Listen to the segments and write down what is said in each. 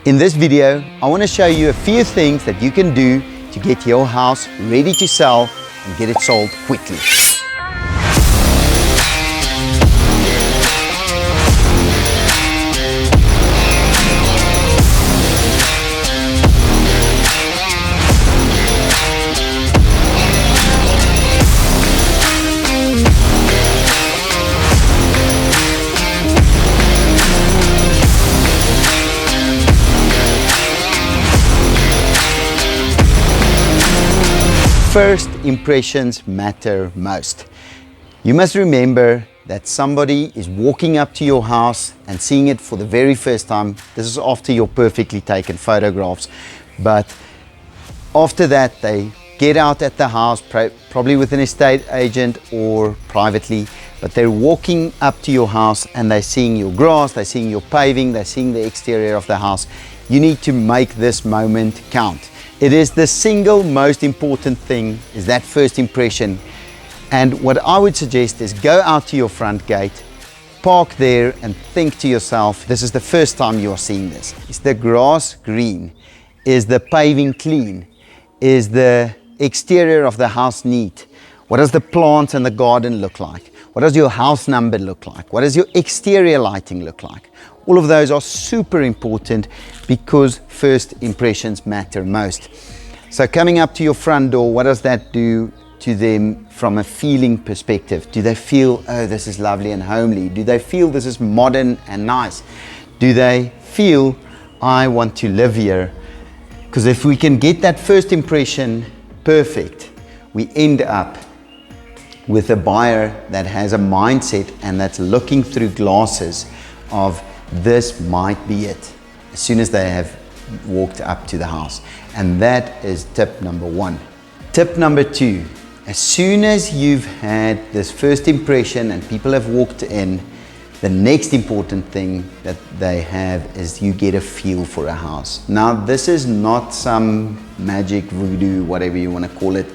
In this video, I want to show you a few things that you can do to get your house ready to sell and get it sold quickly. First impressions matter most. You must remember that somebody is walking up to your house and seeing it for the very first time. This is after your perfectly taken photographs. But after that, they get out at the house, probably with an estate agent or privately, but they're walking up to your house and they're seeing your grass, they're seeing your paving, they're seeing the exterior of the house. You need to make this moment count. It is the single most important thing, is that first impression. And what I would suggest is go out to your front gate, park there and think to yourself, this is the first time you are seeing this. Is the grass green? Is the paving clean? Is the exterior of the house neat? What does the plants and the garden look like? What does your house number look like? What does your exterior lighting look like? All of those are super important because first impressions matter most. So coming up to your front door, what does that do to them from a feeling perspective? Do they feel, oh, this is lovely and homely? Do they feel this is modern and nice? Do they feel, I want to live here? Because if we can get that first impression perfect, we end up with a buyer that has a mindset and that's looking through glasses of this might be it as soon as they have walked up to the house. And that is tip number one. Tip number two, as soon as you've had this first impression and people have walked in, the next important thing that they have is you get a feel for a house. Now, this is not some magic voodoo, whatever you want to call it.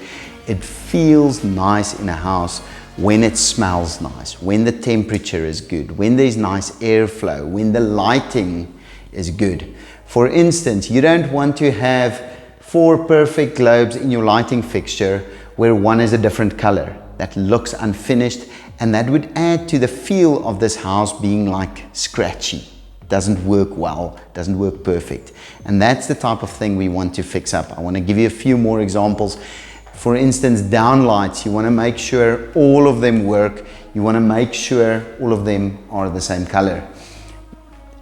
It feels nice in a house when it smells nice, when the temperature is good, when there's nice airflow, when the lighting is good. For instance, you don't want to have 4 perfect globes in your lighting fixture where one is a different color. That looks unfinished and that would add to the feel of this house being like scratchy. Doesn't work well, doesn't work perfect. And that's the type of thing we want to fix up. I want to give you a few more examples. For instance, downlights, you want to make sure all of them work. You want to make sure all of them are the same color.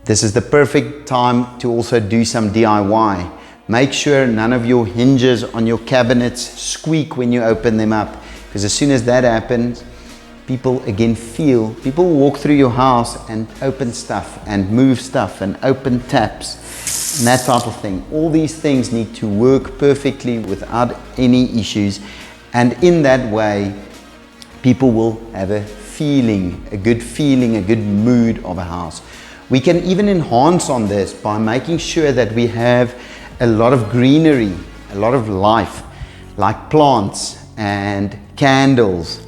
This is the perfect time to also do some DIY. Make sure none of your hinges on your cabinets squeak when you open them up, because as soon as that happens, people walk through your house and open stuff and move stuff and open taps and that type of thing. All these things need to work perfectly without any issues, and in that way people will have a good mood of a house. We can even enhance on this by making sure that we have a lot of greenery, a lot of life, like plants and candles,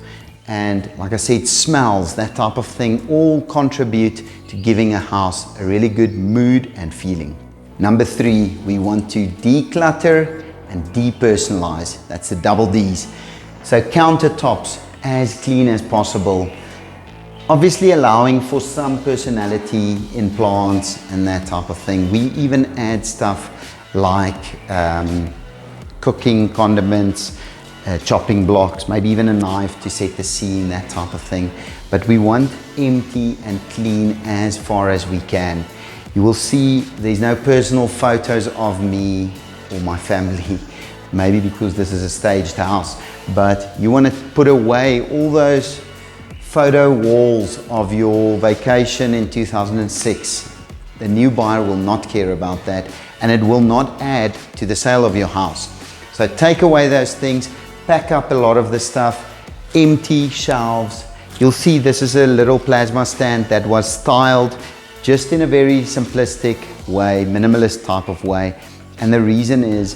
and like I said, smells, that type of thing, all contribute to giving a house a really good mood and feeling. Number 3, we want to declutter and depersonalize. That's the double D's. So countertops as clean as possible. Obviously allowing for some personality in plants and that type of thing. We even add stuff like cooking condiments, chopping blocks, maybe even a knife to set the scene, that type of thing. But we want empty and clean as far as we can. You will see there's no personal photos of me or my family, maybe because this is a staged house, but you want to put away all those photo walls of your vacation in 2006. The new buyer will not care about that, and it will not add to the sale of your house. So take away those things, pack up a lot of the stuff, empty shelves. You'll see this is a little plasma stand that was styled just in a very simplistic way, minimalist type of way. And the reason is,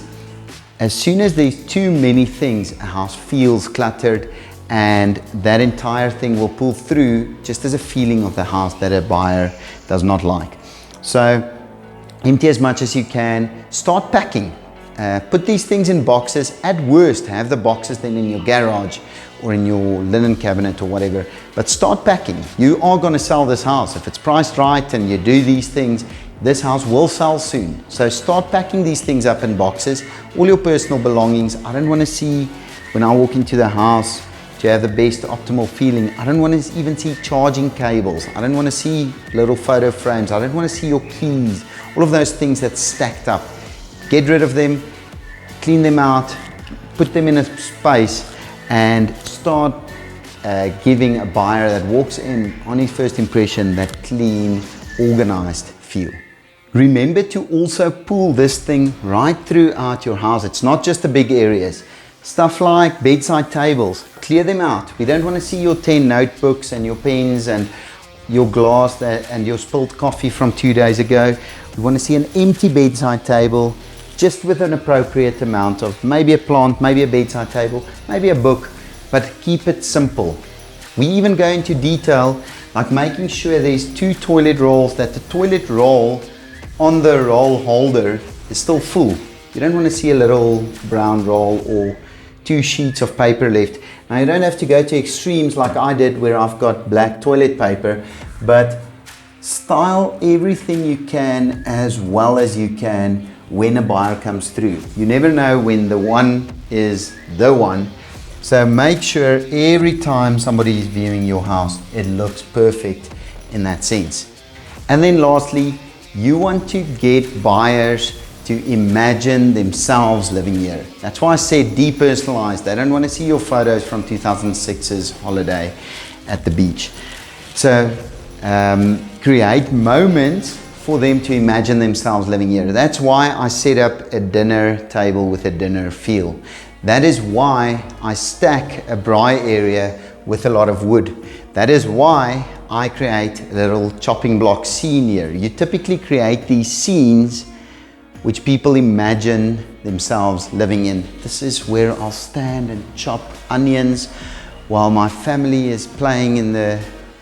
as soon as there's too many things, a house feels cluttered, and that entire thing will pull through just as a feeling of the house that a buyer does not like. So Empty as much as you can. Start packing. Put these things in boxes. At worst, have the boxes then in your garage or in your linen cabinet or whatever. But start packing. You are going to sell this house. If it's priced right and you do these things, this house will sell soon. So start packing these things up in boxes. All your personal belongings. I don't want to see, when I walk into the house, to have the best optimal feeling, I don't want to even see charging cables. I don't want to see little photo frames. I don't want to see your keys. All of those things that's stacked up. Get rid of them, clean them out, put them in a space, and start giving a buyer that walks in on his first impression that clean, organized feel. Remember to also pull this thing right throughout your house. It's not just the big areas. Stuff like bedside tables, clear them out. We don't want to see your 10 notebooks and your pens and your glass and your spilled coffee from 2 days ago. We want to see an empty bedside table, just with an appropriate amount of maybe a plant, maybe a bedside table, maybe a book, but keep it simple. We even go into detail, like making sure there's 2 toilet rolls, that the toilet roll on the roll holder is still full. You don't want to see a little brown roll or 2 sheets of paper left. Now you don't have to go to extremes like I did where I've got black toilet paper, but style everything you can as well as you can when a buyer comes through. You never know when the one is the one. So make sure every time somebody is viewing your house, it looks perfect in that sense. And then lastly, you want to get buyers to imagine themselves living here. That's why I said depersonalized. They don't want to see your photos from 2006's holiday at the beach. So create moments for them to imagine themselves living here. That's why I set up a dinner table with a dinner feel. That is why I stack a braai area with a lot of wood. That is why I create a little chopping block scene here. You typically create these scenes which people imagine themselves living in. This is where I'll stand and chop onions while my family is playing in the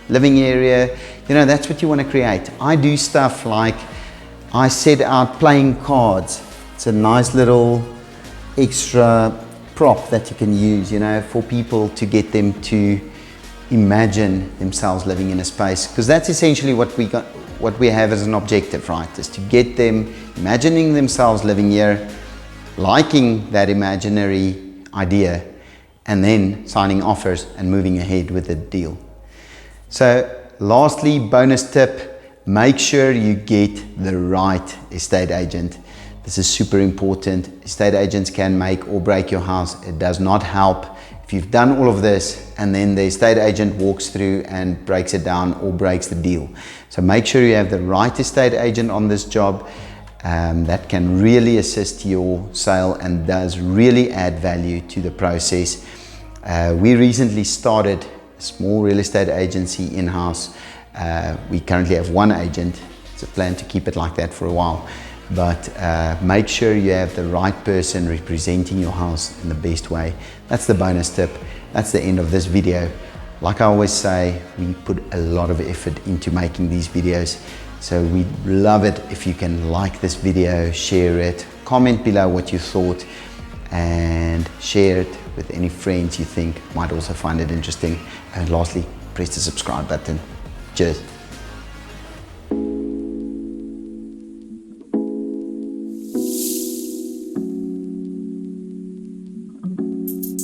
living area. You know, that's what you want to create. I do stuff like I set out playing cards. It's a nice little extra prop that you can use, you know, for people to get them to imagine themselves living in a space, because that's essentially what we have as an objective, right? Is to get them imagining themselves living here, liking that imaginary idea, and then signing offers and moving ahead with the deal. So lastly, bonus tip, make sure you get the right estate agent. This is super important. Estate agents can make or break your house. It does not help if you've done all of this and then the estate agent walks through and breaks it down or breaks the deal. So make sure you have the right estate agent on this job that can really assist your sale and does really add value to the process. We recently started a small real estate agency in-house. We currently have one agent. It's a plan to keep it like that for a while. But make sure you have the right person representing your house in the best way. That's the bonus tip. That's the end of this video. Like I always say, we put a lot of effort into making these videos. So we'd love it if you can like this video, share it, comment below what you thought, and share it with any friends you think might also find it interesting. And lastly, press the subscribe button. Cheers.